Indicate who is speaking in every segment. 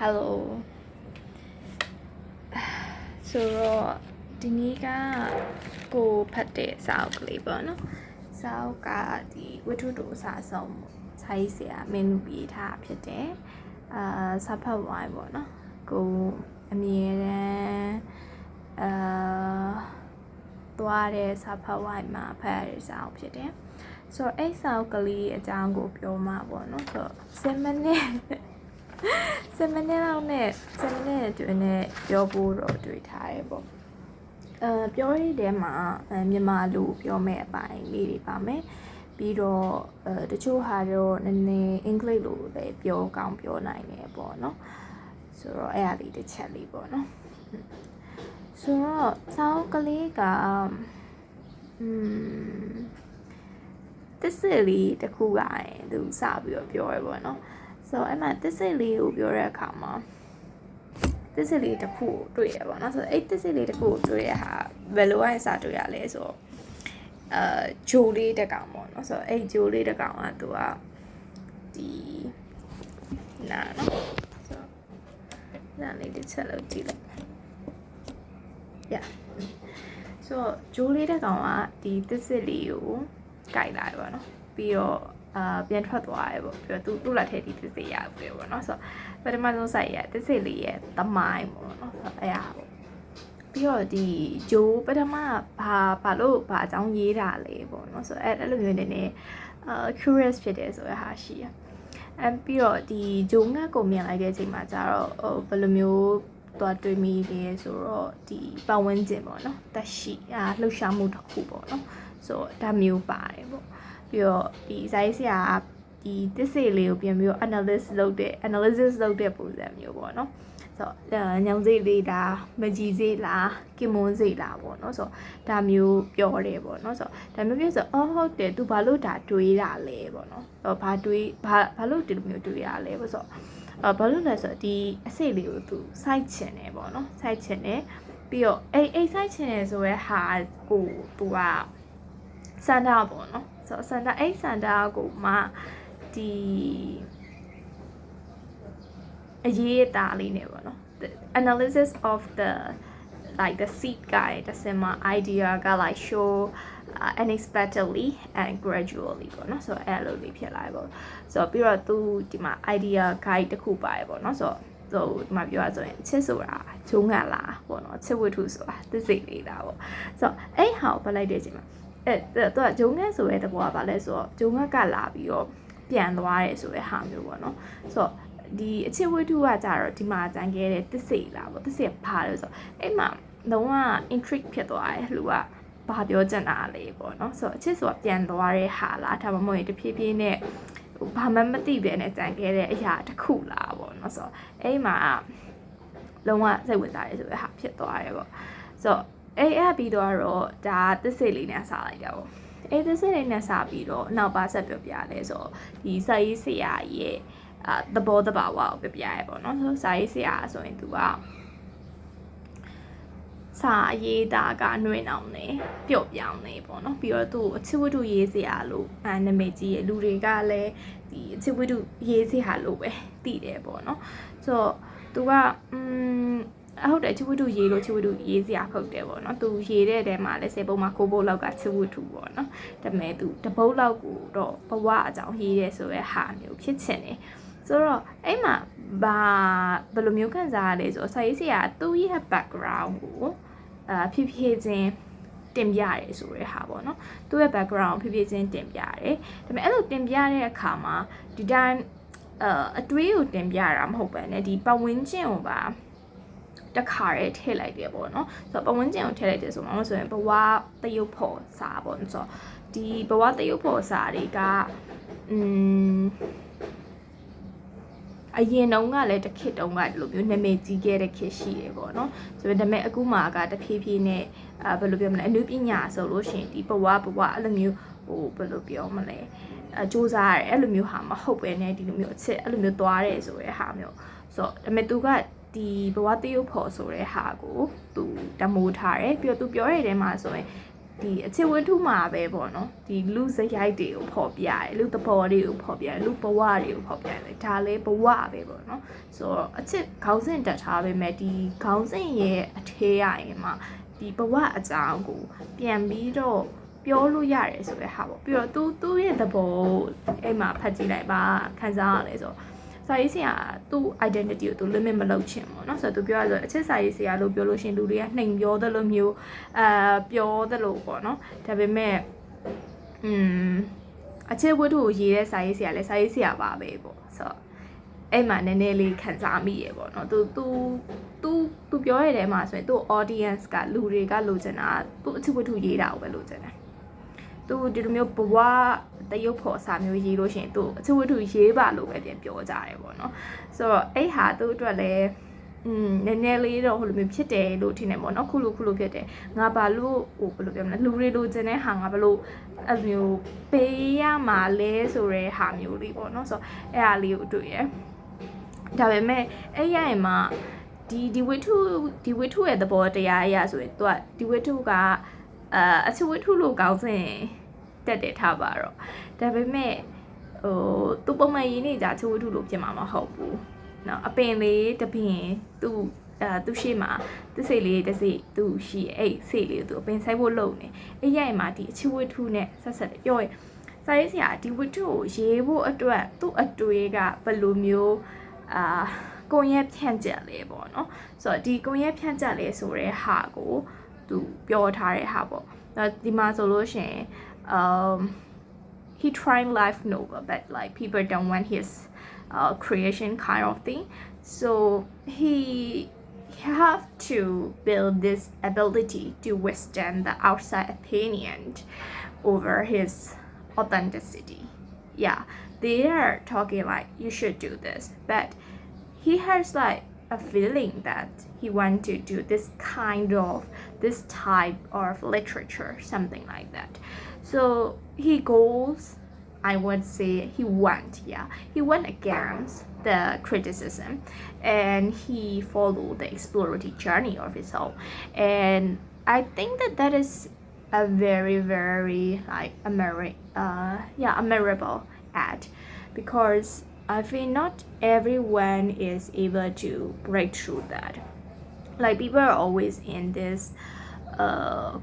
Speaker 1: Hello ဆိုတော့ဒီနေ့ကကိုဖတ်တဲ့စာအုပ်ကလေးပေါ့နော်စာအုပ်ကဒီဝတ္ထုတူအစာဆုံးစာရေးဆရာမင်းလူပြေးထားဖြစ်တယ်စာဖတ်ဝိုင်းပေါ့နော်ကိုအမြဲတမ်းသွားတဲ့စာဖတ်ဝိုင်းမှာဖတ်ရတဲ့စာအုပ်ဖြစ်တယ်ဆိုတော့အဲ့စာအုပ်ကလေးအကြောင်းကိုပြောမှာပေါ့နော်ဆိုတော့7 မိနစ်လောက်နဲ့7 မိနစ်အတွင်းနဲ့ပြောဖို့တော့တွေ့ထားတယ်ပေါ့ပြောရတဲ့မှာမြန်မာလိုပြောမဲ့အပိုင်းလေးတွေပါမယ်ပြီးတော့တချို့ဟာတော့နည်းနည်းအင်္ဂလိပ်လိုလည်းပြောကောင်းပြောနိုင်တယ်ပေါ့နော်ဆိုတော့အဲ့အရာလေးတစ်ချက်လေးပေါ့နော်ဆိုတော့စာအုပ်ကလေးကတစ်စစ်လေးတစ်ခုကရင်သူစပြီးတော့ပြောရပေါ့နော်ဆိုတော့အဲ့မှာတစ်စစ်လေးကိုပြောတဲ့အခါမှာတစ်စစ်လေးတစ်ခုကိုတွေ့ရပါတော့ဆိုတော့အဲ့တစ်စစ်လေးတစ်ခုကိုတွေ့ရဟာဘယ်လိုအစတွေ့ရလဲဆိုတော့ဂျိုလေးတစ်ကောင်ပေါ့နော်ဆိုတော့အဲ့ဂျိုလေးတစ်ကောင်ကသူကဒီနာနော်ဆိုတော့နာလေးတစ်ချက်လောက်ကြည့်လိုက်ဆိုတော့ဂျိုလေးတစ်ကောင်ကဒီတစ်စစ်လေးကိုကြိုက်လာပါတော့ပြီးတော့ပြန်ထွက်သွားရပေါ့ပြီးတော့သူ့လက်ထဲဒီသစ်စေရပြီပေါ့နော်ဆိုတော့ပထမဆုံးစိုက်ရသစ်စေလေးရဲ့သမိုင်းပေါ့နော်ဆိုတော့အဲ့ဟာပေါ့ပြီးတော့ဒီဂျိုးပထမဘာလို့ဘာအကြောင်းရေးတာလဲပေါ့နော်ဆိုတော့အဲ့လိုမျိုးနေcurious ဖြစ်တယ်ဆိုရဟာရှိရပြီးတော့ဒီဂျိုးငတ်ကိုမြင်လိုက်တဲ့အချိန်မှာကျတော့ဘယ်လိုမျိုးသွားတွေ့မိလဲဆိုတော့ဒီပတ်ဝန်းကျင်ပေါ့နော်တက်ရှိလှုပ်ရှားမှုတစ်ခုပေါ့နော်ဆိုတော့ဒါမျိုးပါတယ်ပေါ့ပြီးတော့ဒီဇိုင်းဆရာဒီတစ်စေလေးကိုပြန်ပြီးတော့ analysis လုပ်တဲ့ပုံစံမျိုးပေါ့နော်ဆိုတော့ညောင်စိတ်လေးလားမကြီးစိတ်လားကင်မွန်းစိတ်လားပေါ့နော်ဆိုတော့ဒါမျိုးပြောတယ်ပေါ့နော်ဆိုတော့ဒါမျိုးပြောဆိုဟုတ်တယ် तू ဘာလို့ဒါတွေးတာလဲပေါ့နော်ဆိုတော့ဘာလို့ဒီလိုမျိုးတွေးတာလဲပေါ့ဆိုတော့ဘာလို့လဲဆိုတော့ဒီအစိတ်လေးကို तू စိုက်ချင်တယ်ပေါ့နော်စိုက်ချင်တယ်ပြီးတော့အဲ့စိုက်ချင်တယ်ဆိုရဲဟာကို तू ကစန္ဒပေါ့နော်ဆိုတော့စန္ဒကိုမှဒီအရေးအသားလေးနေပေါ့နော် the analysis of the seed guy တစမ idea က like show unexpectedly and gradually ပေါ့နော်ဆိုတော့အဲ့လိုလေးဖြစ်လာပေါ့ဆိုတော့ပြီးတော့သူဒီမှာ idea guide တစ်ခုပါတယ်ပေါ့နော်ဆိုတော့ဒီမှာပြောရဆိုရင်ချစ်ဆိုတာဂျုံငတ်လားပေါ့နော်ချစ်ဝတ္ထုဆိုတာသစ်စိတ်လေးလားပေါ့ဆိုတော့အဲ့ဟာကိုပတ်လိုက်တဲ့အချိန်မှာသူကဂျုံငတ်ဆိုတဲ့တဘောကဘာလဲဆိုတော့ဂျုံငတ်ကလာပြီးတော့ပြန်သွားတယ်ဆိုတဲ့ဟာမျိုးပေါ့နော်ဆိုတော့ဒီအချစ်ဝတ္ထုကကြတော့ဒီမှာကြံခဲ့တဲ့သစ်စိတ်လားပေါ့သစ်စိတ်ဘာလဲဆိုတော့အဲ့မှာလုံးဝ intrigue ဖြစ်သွားတယ်လူကဘာပြောချင်တာလဲပေါ့နော်ဆိုတော့အချစ်ဆိုတာပြန်သွားတဲ့ဟာလားဒါမှမဟုတ်တဖြည်းဖြည်းနဲ့ဘာမှမသိပဲနဲ့ကြံခဲ့တဲ့အရာတစ်ခုလားပေါ့နော်ဆိုတော့အဲ့မှာလုံးဝစိတ်ဝင်စားတယ်ဆိုတဲ့ဟာဖြစ်သွားတယ်ပေါ့ဆိုတော့အဲ့ပြီးတော့ဒါသစ်စိတ်လေးနဲ့စားလိုက်တာပေါ့အဲ့သစ်စိတ်လေးနဲ့စားပြီးတော့နောက်ပါဆက်ပြောပြလဲဆိုတော့ဒီစာရေးဆရာရဲ့သဘောတဘာဝကိုပြပြရဲပေါ့နော်ဆိုစာရေးဆရာဆိုရင်သူကစာရေးတာကနှွေးအောင်နေပျော့ပြောင်းနေပေါ့နော်ပြီးတော့သူ့အချစ်ဝတ္ထုရေးဆရာလို့နာမည်ကြီးရဲ့လူတွေကလည်းဒီအချစ်ဝတ္ထုရေးဆရာလို့ပဲသိတယ်ပေါ့နော်ဆိုတော့သူကဟုတ်တယ်ချစ်ဝတ္ထုရေးလို့ချစ်ဝတ္ထုရေးစရာဟုတ်တယ်ပေါ့နော်သူရေးတဲ့တဲမှာလည်း10ပုဒ်မှာ9ပုဒ်လောက်ကချစ်ဝတ္ထုပေါ့နော်ဒါပေမဲ့သူတပုဒ်လောက်ကိုတော့ဘဝအကြောင်းရေးရဲဆိုရဲဟာမျိုးဖြစ်ချင်တယ်ဆိုတော့အဲ့မှာဘယ်လိုမျိုးခံစားရလဲဆိုတော့စာရေးဆရာသူ့ရဲ့ background ကိုဖြည်းဖြည်းချင်းတင်ပြရတယ်ဆိုရဲဟာပေါ့နော်သူ့ရဲ့ background ဖြည်းဖြည်းချင်းတင်ပြရတယ်ဒါပေမဲ့အဲ့လိုတင်ပြတဲ့အခါမှာဒီတိုင်းအတွေးကိုတင်ပြတာမဟုတ်ပဲねဒီပတ်ဝန်းကျင်ကိုပါတခါရဲထည့်လိုက်တယ်ပေါ့နော်ဆိုတော့ပတ်ဝန်းကျင်ကိုထည့်လိုက်တယ်ဆိုမှဆိုရင်ဘဝတရုပ်ဖို့စာပေါ့နော်ဆိုတော့ဒီဘဝတရုပ်ဖို့စာတွေကအရင်တုန်းကလည်းတစ်ခေတ်တုန်းကဒီလိုမျိုးနာမည်ကြီးခဲ့တဲ့ခေတ်ရှိတယ်ပေါ့နော်ဆိုတော့ဒါပေမဲ့အခုမှကတဖြည်းဖြည်းနဲ့ဘယ်လိုပြောမလဲအနုပညာဆိုလို့ရှိရင်ဒီဘဝအဲ့လိုမျိုးဘယ်လိုပြောမလဲစူးစမ်းရတယ်အဲ့လိုမျိုးဟာမဟုတ်ပဲねဒီလိုမျိုးအချစ်အဲ့လိုမျိုးသွားတယ်ဆိုတဲ့ဟာမျိုးဆိုတော့ဒါပေမဲ့သူကဒီဘဝတရုပ်ဖို့ဆိုတဲ့ဟာကိုသူတမိုးထားတယ်ပြီးတော့သူပြောရတဲ့ထဲမှာဆိုရင် ဒီအချစ်ဝတ္ထုမှာပဲပေါ့နော်ဒီလူစရိုက်တွေကိုဖော်ပြတယ်လူသဘောတွေကိုဖော်ပြတယ်လူဘဝတွေကိုဖော်ပြတယ်ဒါလည်းဘဝပဲပေါ့နော်ဆိုတော့အချစ်ခေါင်းစဉ်တက်ထားပေမဲ့ဒီခေါင်းစဉ်ရဲ့အထဲရရင်မှဒီဘဝအကြောင်းကိုပြန်ပြီးတော့ပြောလို့ရတယ်ဆိုတဲ့ဟာပေါ့ပြီးတော့သူ့ရဲ့သဘောအဲ့မှာဖတ်ကြည့်လိုက်ပါခံစားရလဲဆိုစာရေးဆရာသူ့ identity ကိုသူ limit မလုပ်ချင်ဘူးเนาะဆိုတော့သူပြောရဆိုအချစ်စာရေးဆရာလို့ပြောလို့ရှင်လူတွေကနှိမ်ပြောသလိုမျိုးပြောသလိုပေါ့เนาะဒါပေမဲ့အချစ်ဝတ္ထုကိုရေးတဲ့စာရေးဆရာလဲစာရေးဆရာပါပဲပေါ့ဆိုတော့အဲ့မှာနည်းနည်းလေးခံစားမိရပေါ့เนาะသူပြောရတဲ့မှာဆိုရင်သူ့ audience ကလူတွေကလိုချင်တာသူ့အချစ်ဝတ္ထုရေးတာကိုပဲလိုချင်တယ်သူဒီလိုမျိုးဘဝတရုပ်ဖော်စာမျိုးရေးလို့ရှိရင်သူအချစ်ဝတ္ထုရေးပါလို့ပဲပြန်ပြောကြတယ်ပေါ့နော်ဆိုတော့အဲ့ဟာသူ့အတွက်လည်းနည်းနည်းလေးတော့ဟိုလိုမျိုးဖြစ်တယ်လို့ထင်တယ်ပေါ့နော်ခုလိုဖြစ်တယ်ငါဘာလို့ဟိုဘယ်လိုပြောမလဲလူတွေလိုချင်တဲ့ဟာငါဘလို့အဲ့မျိုးပေးရမှာလဲဆိုတဲ့ဟာမျိုးလေးပေါ့နော်ဆိုတော့အဲ့ဟာလေးကိုတွေ့ရဒါပေမဲ့အဲ့ရရင်မှဒီဝတ္ထုရဲ့သဘောတရားအရာဆိုရင်သူကဒီဝတ္ထုကအချစ်ဝတ္ထုလို့ကောင်းစင်တက်တယ်ထားပါတော့ဒါပေမဲ့သူပုံမှန်ရင်းနေကြချစ်ဝတ္ထုလို့ပြင်မှာမဟုတ်ဘူးเนาะအပင်လေးတပင်သူရှိမှာသူစိတ်လေးတစ်စိတ်သူရှိအဲ့စိတ်လေးသူအပင်ဆိုင်ဖို့လုပ်နေအဲ့ရိုက်မှာဒီအချစ်ဝတ္ထုနဲ့ဆက်တယ်ပြောရင်စာရေးဆရာဒီဝတ္ထုကိုရေးဖို့အတွက်သူ့အတွေ့ကဘယ်လိုမျိုးကိုရဲဖြန့်ချက်လေးပေါ့เนาะဆိုတော့ဒီကိုရဲဖြန့်ချက်လေးဆိုတဲ့ဟာကိုသူပြောထားတဲ့ဟာပေါ့ဒီမှာဆိုလို့ရှင်he trying life novel but like people don't want his creation kind of thing so he have to build this ability to withstand the outside opinion over his authenticity yeah they are talking like you should do this but he has like a feeling that he want to do this type of literature something like that so he goes I would say he went against the criticism and he followed the exploratory journey of his own and I think that is a very very like admirable act because I feel not everyone is able to break through that. Like people are always in this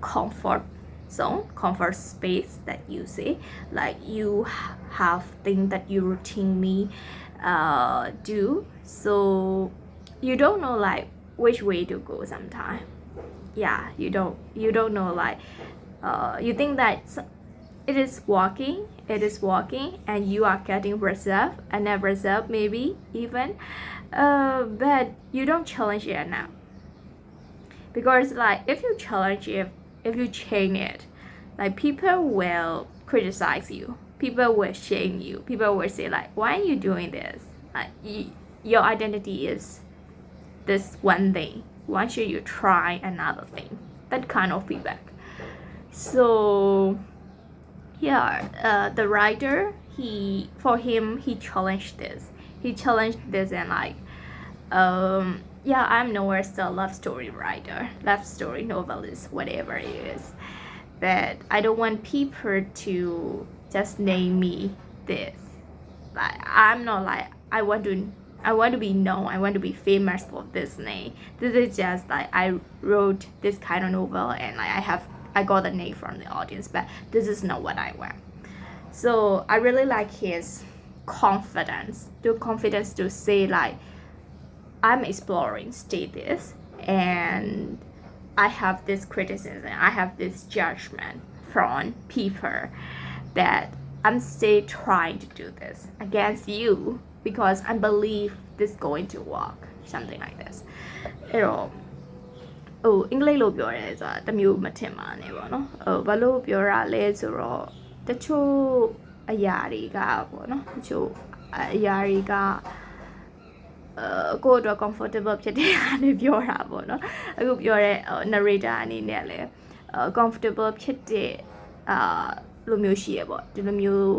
Speaker 1: comfort zone, comfort space that you say. Like you have things that you routinely do, so you don't know like which way to go sometimes. Yeah, you don't know like you think that it is walking and you are getting reserved and then reserved maybe even but you don't challenge it enough because like if you challenge it if you change it like people will criticize you people will shame you people will say like why are you doing this like your identity is this one thing why should you try another thing that kind of feedback so yeah the writer he challenged this and like yeah I'm nowhere still love story writer love story novelist whatever it is but I don't want people to just name me this like I'm not like I want to be known I want to be famous for this name this is just like I wrote this kind of novel and like I got the name from the audience, but this is not what I want. So I really like his confidence to say like, I'm exploring status and I have this criticism, I have this judgment from people that I'm still trying to do this against you because I believe this is going to work, something like this.အင်္ဂလိပ်လိုပြောရဲဆိုတာတမျိုးမထင်ပါနဲ့ပေါ့နော်ဘာလို့ပြောရလဲဆိုတော့တချို့အရာတွေကပေါ့နော်တချို့အရာတွေကကိုယ့်အတွက် comfortable ဖြစ်တဲ့အနေပြောတာပေါ့နော်အခုပြောတဲ့ narrator အနေနဲ့လည်း comfortable ဖြစ်တဲ့လိုမျိုးရှိရပေါ့ဒီလိုမျိုး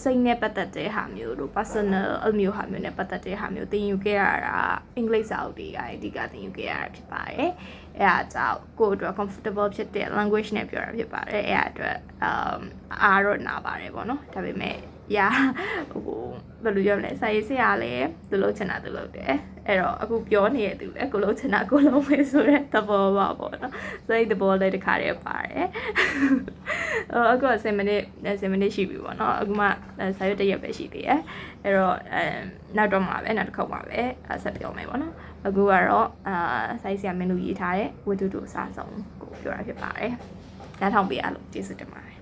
Speaker 1: စိတ်နဲ့ပတ်သက်တဲ့ဟာမျိုးတို့ personal အမျိုးဟာမျိုးနဲ့ပတ်သက်တဲ့ဟာမျိုးသင်ယူခဲ့ရတာအင်္ဂလိပ်စာအုပ်တွေကအဓိကသင်ယူခဲ့ရတာဖြစ်ပါတယ်။အဲဒါကြောင့်ကိုယ့်အတွက် comfortable ဖြစ်တဲ့ language နဲ့ပြောတာဖြစ်ပါတယ်။အဲဒါအတွက်အားတော့နာပါတယ်ပေါ့နော်။ဒါပေမဲ့ဘယ်လိုပြောမလဲစာရေးဆရာလည်းသူလုပ်ချင်တာသူလုပ်တယ်အဲ့တော့အခုပြောနေတဲ့သူလည်းကိုလုပ်ချင်တာကိုလုပ်မယ်ဆိုတဲ့သဘောပါပေါ့နော်စိတ်သဘောလေးတစ်ခါတည်းပါတယ်အခု10မိနစ်ရှိပြီပေါ့နော်အခုမှစာရွက်တစ်ရက်ပဲရှိသေးတယ်အဲ့တော့နောက်တော့မှပဲနောက်တစ်ခေါက်မှပဲဆက်ပြောမယ်ပေါ့နော်အခုကတော့စာရေးဆရာမင်းတို့ရေးထားတဲ့ဝတ္ထုတို့အစားဆုံးကိုပြောတာဖြစ်ပါတယ်နားထောင်ပေးရလို့ကျေးဇူးတင်ပါတယ်